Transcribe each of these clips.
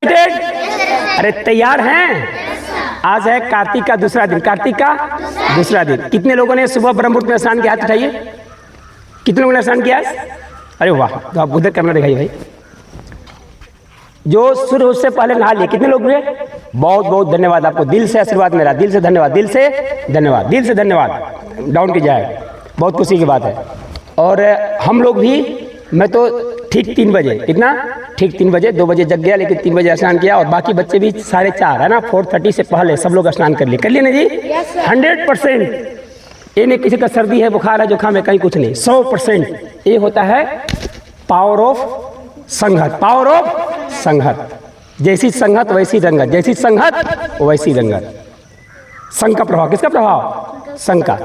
अरे तैयार हैं? आज है कार्तिक का दूसरा दिन। कार्तिक का दूसरा दिन। कितने लोगों ने सुबह ब्रह्म मुहूर्त में स्नान किया? हाथ उठाइए। कितने लोगों ने स्नान किया? अरे वाह, तो आप उधर करना दिखाइए भाई। जो सूर्य उससे पहले नहा लिए, कितने लोग हुए? बहुत बहुत धन्यवाद आपको, दिल से आशीर्वाद मेरा, दिल से धन्यवाद, दिल से धन्यवाद, दिल से धन्यवाद। डाउन की जाए, बहुत खुशी की बात है। और हम लोग भी, मैं तो ठीक 3 बजे, कितना ठीक 3 बजे, 2 बजे जग गया, लेकिन 3 बजे स्नान किया। और बाकी बच्चे भी 4:30 है ना, 4:30 से पहले सब लोग स्नान कर लिए ना जी? 100%। ये नहीं किसी का सर्दी है, बुखार है, जुकाम है, कहीं कुछ नहीं, 100%। ये होता है पावर ऑफ संगत, पावर ऑफ संगत। जैसी संगत वैसी रंगत, जैसी संगत वैसी रंगत। संघ का प्रभाव, किसका प्रभाव? संघ का।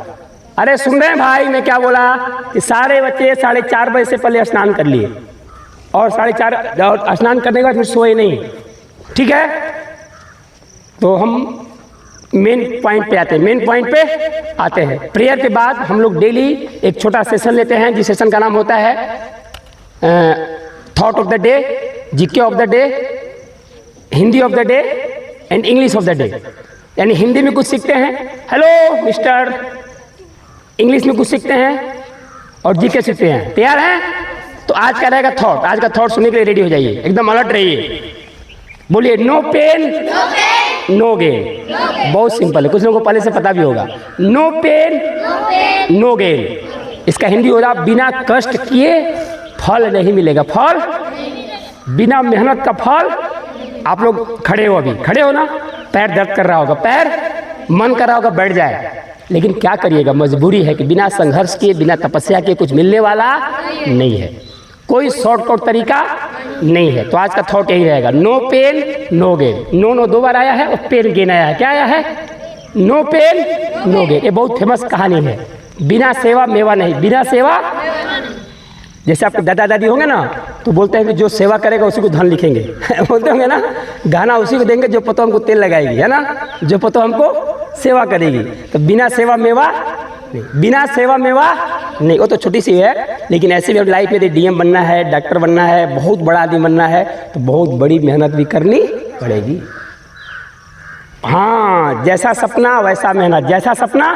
अरे सुन रहे हैं भाई, मैं क्या बोला कि सारे बच्चे 4:30 बजे से पहले स्नान कर लिए, और 4:30 स्नान करने के बाद फिर सोए नहीं, ठीक है? तो हम मेन पॉइंट पे आते हैं, मेन पॉइंट पे आते हैं। प्रेयर के बाद हम लोग डेली एक छोटा सेशन लेते हैं, जिस सेशन का नाम होता है thought of the day, GK of the day, Hindi of the day and English of the day. यानी हिंदी में कुछ सीखते हैं, हेलो मिस्टर, इंग्लिश में कुछ सीखते हैं, और जीके सीखते हैं। तैयार हैं? तो आज का रहेगा थॉट। आज का थॉट सुनने के लिए रेडी हो जाइए, एकदम अलर्ट रहिए। बोलिए, नो पेन नो गेन। बहुत सिंपल है, कुछ लोगों को पहले से पता भी होगा। No pain no gain. इसका हिंदी हो रहा, बिना कष्ट किए फल नहीं मिलेगा। फल, बिना मेहनत का फल। आप लोग खड़े हो, अभी खड़े हो ना, पैर दर्द कर रहा होगा, पैर मन कर रहा होगा बैठ जाए, लेकिन क्या करिएगा, मजबूरी है कि बिना संघर्ष के, बिना तपस्या के कुछ मिलने वाला नहीं है। कोई शॉर्टकट तरीका नहीं है। तो आज का थॉट यही रहेगा, no pain no gain. No 2 बार आया है, और पेन गेन आया है। क्या आया है? No pain no gain. ये बहुत फेमस कहानी है। बिना सेवा मेवा नहीं, बिना सेवा। जैसे आपके दादा दादी होंगे ना, तो बोलते हैं कि जो सेवा करेगा उसी को धन लिखेंगे बोलते होंगे ना, गाना उसी को देंगे जो पतो हमको तेल लगाएगी, है ना, जो पतो हमको सेवा करेगी। तो बिना सेवा मेवा नहीं, बिना सेवा मेवा नहीं। वो तो छोटी सी है, लेकिन ऐसे भी लाइफ में यदि डीएम बनना है, डॉक्टर बनना है, बहुत बड़ा आदमी बनना है, तो बहुत बड़ी मेहनत भी करनी पड़ेगी। हाँ, जैसा सपना वैसा मेहनत। जैसा सपना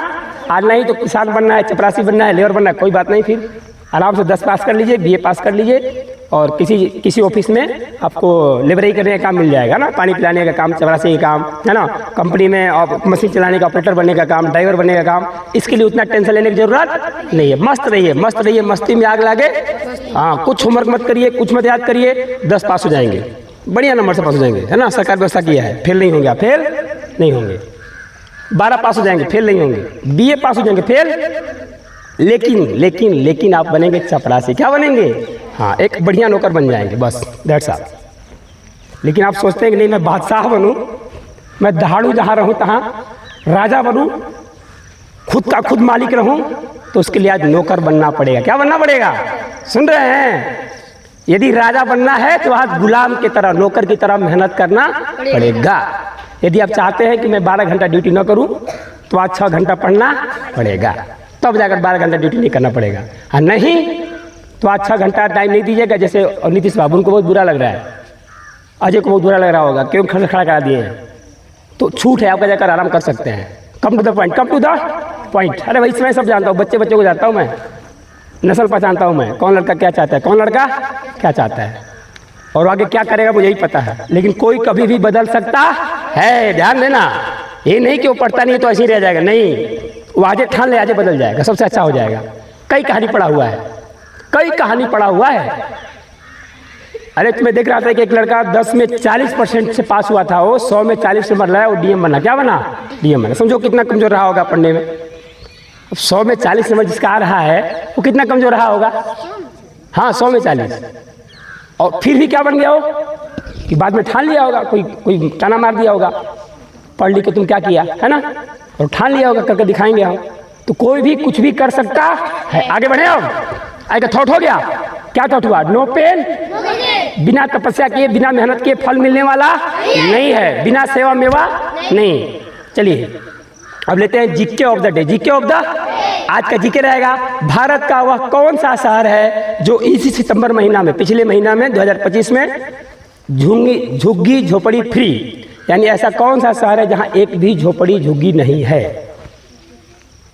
आज नहीं तो किसान बनना है, चपरासी बनना है, लेबर बनना है, कोई बात नहीं, फिर आराम से 10 पास कर लीजिए, बीए पास कर लीजिए, और किसी ऑफिस में आपको लेबरई करने का काम मिल जाएगा ना, पानी पिलाने का काम, चपरासी का काम, है ना, कंपनी में मशीन चलाने का, ऑपरेटर बनने का काम, ड्राइवर बनने का काम। इसके लिए उतना टेंशन लेने की जरूरत नहीं है। मस्त रहिए, मस्त रहिए, मस्ती में आग लागे। हाँ, कुछ होमवर्क मत करिए, कुछ मत याद करिए, 10 पास हो जाएंगे, बढ़िया नंबर से पास हो जाएंगे, है ना। सरकार व्यवस्था किया है, फेल नहीं होंगे, आप फेल नहीं होंगे। 12 पास हो जाएंगे, फेल नहीं होंगे। बीए पास हो जाएंगे, फेल। लेकिन आप बनेंगे चपरासी। क्या बनेंगे? हाँ, एक बढ़िया नौकर बन जाएंगे, बस, दैट्स ऑल। लेकिन आप सोचते हैं कि नहीं, मैं बादशाह बनूं, मैं दहाड़ू जहाँ रहूं तहाँ राजा बनूं, खुद का खुद मालिक रहूं, तो उसके लिए आज नौकर बनना पड़ेगा। क्या बनना पड़ेगा? सुन रहे हैं? यदि राजा बनना है तो आज गुलाम की तरह, नौकर की तरह मेहनत करना पड़ेगा। यदि आप चाहते हैं कि मैं 12 घंटा ड्यूटी न करूं, तो आज 6 घंटा पढ़ना पड़ेगा, तब जाकर 12 घंटा ड्यूटी नहीं करना पड़ेगा। हाँ, नहीं तो आज 6 घंटा टाइम नहीं दीजिएगा। जैसे नीतीश बाबू, उनको बहुत बुरा लग रहा है, अजय को बहुत बुरा लग रहा होगा, क्यों खड़ा करा दिए हैं। तो छूट है, आपका जाकर आराम कर सकते हैं। Come to the point, come to the point. अरे भाई, मैं सब जानता हूँ, बच्चे को जानता हूँ, मैं नस्ल पहचानता हूँ, मैं कौन लड़का क्या चाहता है, कौन लड़का क्या चाहता है, और आगे क्या करेगा मुझे यही पता है। लेकिन कोई कभी भी बदल सकता है, ध्यान देना। ये नहीं कि वो पढ़ता नहीं तो ऐसे ही रह जाएगा, नहीं, वो आज ठान ले, आज बदल जाएगा, सबसे अच्छा हो जाएगा। कई कहानी पढ़ा हुआ है, कई कहानी पढ़ा हुआ है। अरे तुम्हें देख रहा था कि एक लड़का 10 में 40% से पास हुआ था, वो 100 में 40 नंबर लाया, वो डीएम बना। क्या बना? डीएम बना। समझो कितना कमजोर रहा होगा पढ़ने में। 100 में 40 नंबर जिसका आ रहा है, वो कितना कमजोर रहा होगा? हाँ, 100 में 40। और फिर भी क्या बन गया हो कि बाद में ठान लिया होगा, कोई ताना मार दिया होगा, पढ़ लिख के तुम क्या किया, है ना, और ठान लिया होगा, करके दिखाएंगे हम। तो कोई भी कुछ भी कर सकता है। आगे बढ़े अब। आगे थॉट हो गया। क्या थॉट हुआ? नो पेन, बिना तपस्या किए, बिना मेहनत किए फल मिलने वाला नहीं है, बिना सेवा मेवा नहीं। चलिए अब लेते हैं GK of the day. GK of the, आज का जीके रहेगा, भारत का वह कौन सा शहर है जो इसी सितंबर महीना में, पिछले महीना में 2025 में झुग्गी झोपड़ी फ्री, यानी ऐसा कौन सा शहर है जहां एक भी झोपड़ी झुग्गी नहीं है?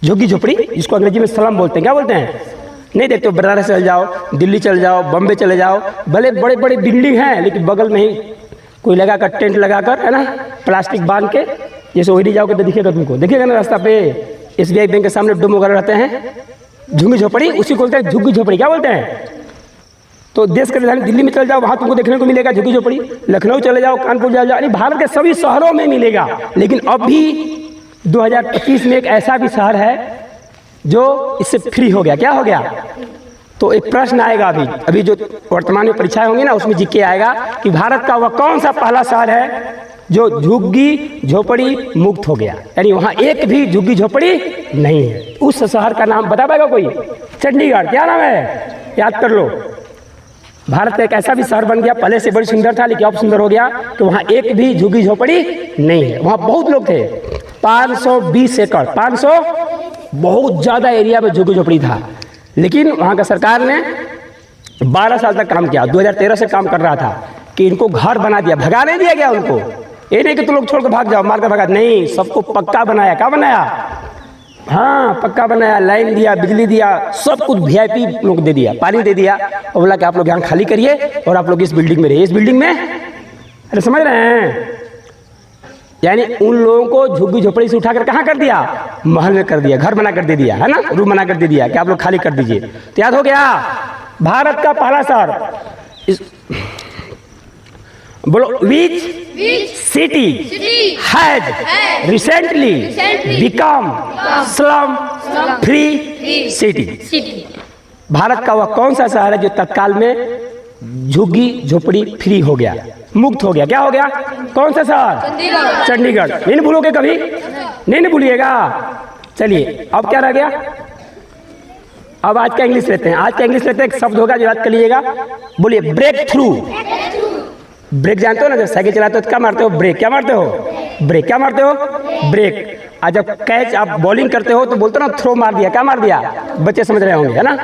झुग्गी झोपड़ी, जिसको अंग्रेजी में स्लम बोलते हैं। क्या बोलते हैं? नहीं देखते हो, बनारस चल जाओ, दिल्ली चल जाओ, बम्बे चले जाओ, भले बड़े बड़े बिल्डिंग हैं लेकिन बगल में ही कोई लगाकर टेंट लगाकर, है ना, प्लास्टिक बांध के, जैसे ओहरी जाओगे तो दिखेगा तुमको, दिखेगा ना रास्ता पे SBI बैंक के सामने डूम वगैरह रहते हैं, झुग्गी झोपड़ी, उसी को बोलते हैं झुग्गी झोपड़ी। क्या बोलते हैं? तो देश की राजधानी दिल्ली में चल जाओ, वहाँ तुमको देखने को मिलेगा झुग्गी झोपड़ी। लखनऊ चले जाओ, कानपुर चले जाओ, यानी भारत के सभी शहरों में मिलेगा। लेकिन अभी 2025 में एक ऐसा भी शहर है जो इससे फ्री हो गया। क्या हो गया? तो एक प्रश्न आएगा अभी जो वर्तमान में परीक्षाएं होंगी ना, उसमें जीके आएगा कि भारत का वह कौन सा पहला शहर है जो झुग्गी झोपड़ी मुक्त हो गया, यानी वहाँ एक भी झुग्गी झोपड़ी नहीं है। उस शहर का नाम बता पाएगा कोई? चंडीगढ़। क्या नाम है? याद कर लो। भारत का एक ऐसा भी शहर बन गया, पहले से बड़ी सुंदर था लेकिन अब सुंदर हो गया, कि वहाँ एक भी झुग्गी झोपड़ी नहीं है। वहाँ बहुत लोग थे, 520 एकड़, 500 बहुत ज़्यादा एरिया में झुग्गी झोपड़ी था। लेकिन वहाँ का सरकार ने 12 साल तक काम किया, 2013 से काम कर रहा था कि इनको घर बना दिया। भगा नहीं दिया गया उनको, ये नहीं कि तुम लोग छोड़ कर भाग जाओ, मार कर भगा, नहीं, सबको पक्का बनाया। क्या बनाया? हाँ, पक्का बनाया, लाइन दिया, बिजली दिया, सब कुछ VIP लोग दे दिया, पानी दे दिया, और बोला कि आप लोग यहाँ खाली करिए और आप लोग इस बिल्डिंग में रहिए। इस बिल्डिंग में, अरे समझ रहे हैं, यानी उन लोगों को झुग्गी झोपड़ी से उठाकर कहाँ कर दिया? महल में कर दिया, घर बना कर दे दिया, है ना, रूम बना कर दे दिया कि आप लोग खाली कर दीजिए। तो याद हो गया, भारत का पहला शहर। बोलो, which city has recently become slum free city? Bharat का वह कौन सा शहर है जो तत्काल में झुग्गी झोपड़ी फ्री हो गया, मुक्त हो गया? क्या हो गया? कौन सा शहर? चंडीगढ़। नहीं भूलोगे कभी? नहीं भूलिएगा। चलिए, अब क्या रह गया? अब आज का इंग्लिश लेते हैं। आज का इंग्लिश लेते हैं, एक शब्द होगा जो याद कर लीजिएगा। बोलिए, ब्रेक थ्रू। ब्रेक जानते हो ना, जब साइकिल चलाते हो तो क्या मारते हो? ब्रेक। क्या मारते हो? ब्रेक। क्या मारते हो? ब्रेक। आज जब कैच आप बॉलिंग करते हो तो बोलते हो ना, थ्रो मार दिया। क्या मार दिया? बच्चे समझ रहे होंगे, है ना,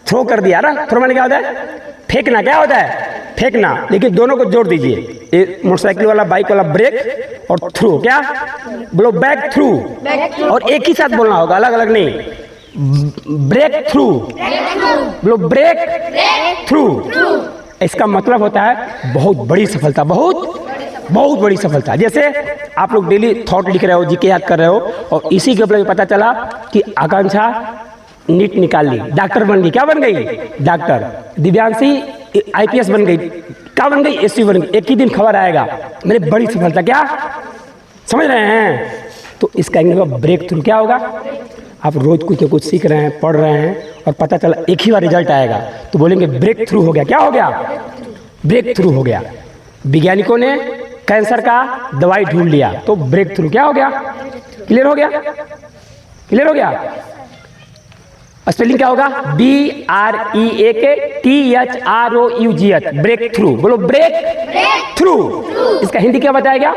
थ्रो कर दिया ना। थ्रो माने क्या होता है? फेंकना। क्या होता है? फेंकना। लेकिन दोनों को जोड़ दीजिए, मोटरसाइकिल वाला, बाइक वाला ब्रेक और थ्रू। क्या बोलो? Back through. और एक ही साथ बोलना होगा, अलग अलग नहीं। Breakthrough. बोलो, ब्रेक थ्रू। इसका मतलब होता है बहुत बड़ी सफलता, बहुत बड़ी सफलता। जैसे आप लोग डेली थॉट लिख रहे हो, जीके याद कर रहे हो, और इसी के ऊपर पता चला कि आकांक्षा नीट निकाल ली, डॉक्टर बन गई। क्या बन गई? डॉक्टर। दिव्यांशी IPS बन गई। क्या बन गई? SC बन गई। एक ही दिन खबर आएगा, मेरी बड़ी सफलता। क्या समझ रहे हैं? तो इसका इंग्लिश ब्रेक थ्रू। क्या होगा? आप रोज कुछ न कुछ सीख रहे हैं, पढ़ रहे हैं, और पता चला एक ही बार रिजल्ट आएगा, तो बोलेंगे ब्रेक थ्रू हो गया। क्या हो गया? ब्रेक थ्रू हो गया। वैज्ञानिकों ने कैंसर का दवाई ढूंढ लिया, तो ब्रेक थ्रू। क्या हो गया? क्लियर हो गया? क्लियर हो गया? स्पेलिंग क्या होगा? BREAK breakthrough. बोलो, ब्रेक थ्रू। इसका हिंदी क्या बताया गया?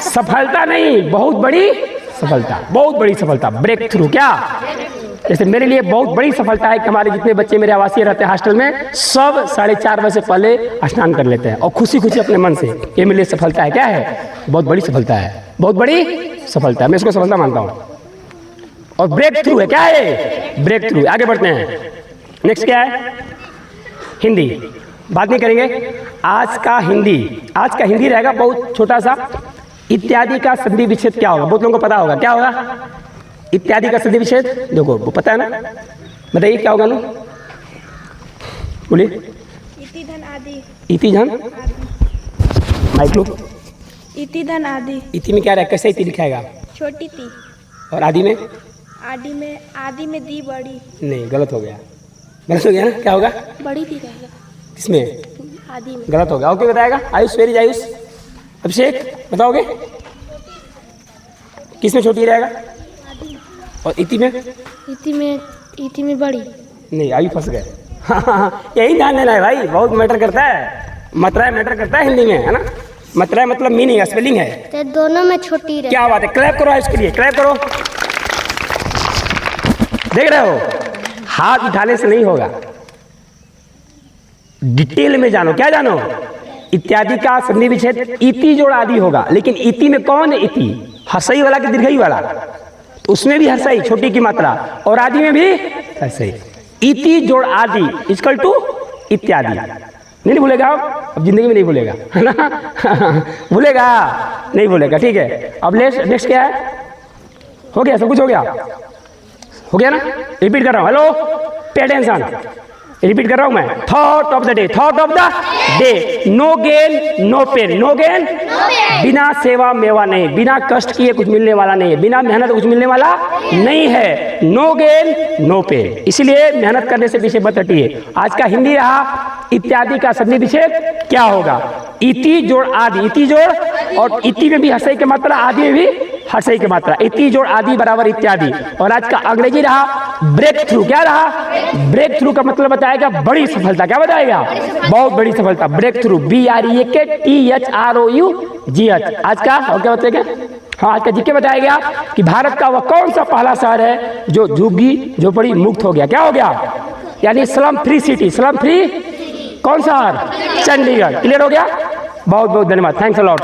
सफलता नहीं, बहुत बड़ी सफलता, बहुत बड़ी सफलता, ब्रेक थ्रू। क्या? जैसे मेरे लिए बहुत बड़ी सफलता है कि हमारे जितने बच्चे मेरे आवासीय रहते हैं हॉस्टल में, सब 4:30 बजे से पहले स्नान कर लेते हैं और खुशी खुशी अपने मन से। ये मेरे लिए सफलता है। क्या है? बहुत बड़ी सफलता है, बहुत बड़ी सफलता है, मैं इसको सफलता मानता हूँ। और ब्रेक थ्रू है। क्या है? Breakthrough. आगे बढ़ते हैं, नेक्स्ट क्या है? हिंदी। बात नहीं करेंगे आज का हिंदी रहेगा बहुत छोटा सा। इत्यादि का संधि विच्छेद क्या होगा? बहुत लोगों को पता होगा। क्या होगा? इत्यादि का संधि विच्छेद। देखो, वो पता है ना, बताइए क्या होगा ना, बोलिए। इति धन आदि। इति धन माइक लो। इति धन आदि। इति में क्या रहेगा? कैसे इति लिखाएगा? छोटी ती। और आदि में? आदि में दी बड़ी। नहीं, गलत हो गया, गलत हो गया ना। क्या होगा? बड़ी ती रहेगा। किसमें? आदि में। गलत हो गया। ओके, बताएगा आयुष, वेरी आयुष। अभिषेक बताओगे किसमें छोटी रहेगा? और इति में? इति में बड़ी। नहीं, अभी फंस गए। हाँ, यही ध्यान देना है भाई, बहुत मैटर करता है। मात्रा मैटर करता है हिंदी में, है ना। मात्रा मतलब मीनिंग, स्पेलिंग है। तो दोनों में छोटी रहे। क्या बात है, क्लैप करो इसके लिए, क्लैप करो। देख रहे हो, हाथ उठाने से नहीं होगा, डिटेल में जानो। क्या जानो? इत्यादि का संधि विच्छेद इति जोड़ आदि होगा, लेकिन इति में कौन है इति? हर्षई वाला कि दीर्घई वाला? तो उसमें भी हर्षई छोटी की मात्रा, और आदि में भी हर्षई। इति जोड़ आदि इक्वल टू इत्यादि। नहीं भूलेगा आप, अब जिंदगी में नहीं भूलेगा, है ना? भूलेगा नहीं भूलेगा, ठीक है। अब नेक्स्ट क्या है? हो गया, सब कुछ हो गया, हो गया ना? रिपीट कर रहा हूँ, हेलो पे अटेंशन, रिपीट कर रहा हूं मैं। Thought of the day, thought of the day, no gain no pain, no gain बिना सेवा मेवा नहीं, बिना कष्ट किए कुछ मिलने वाला नहीं है, बिना मेहनत कुछ मिलने वाला नहीं है। नो गेन नो पेन, इसलिए मेहनत करने से पीछे मत हटिए। आज का हिंदी रहा इत्यादि का संधि विच्छेद क्या होगा? इति जोड़ आदि, इति जोड़, और इति में भी हर्षई की मात्रा, आदि में भी हर्षई की मात्रा, इति जोड़ आदि बराबर इत्यादि। और आज का अंग्रेजी रहा ब्रेक थ्रू। क्या रहा? ब्रेक थ्रू का मतलब बताएगा बड़ी सफलता। क्या बताएगा? बहुत बड़ी सफलता, ब्रेक थ्रू, BREAKTHROUGH। आज का और क्या बताएगा? हाँ, आज का जीके बताएगा कि भारत का वह कौन सा पहला शहर है जो झुग्गी झोपड़ी मुक्त हो गया। क्या हो गया? यानी slum free city, slum free कौन सा शहर? चंडीगढ़। क्लियर हो गया? बहुत बहुत धन्यवाद, थैंक्स अ लॉट।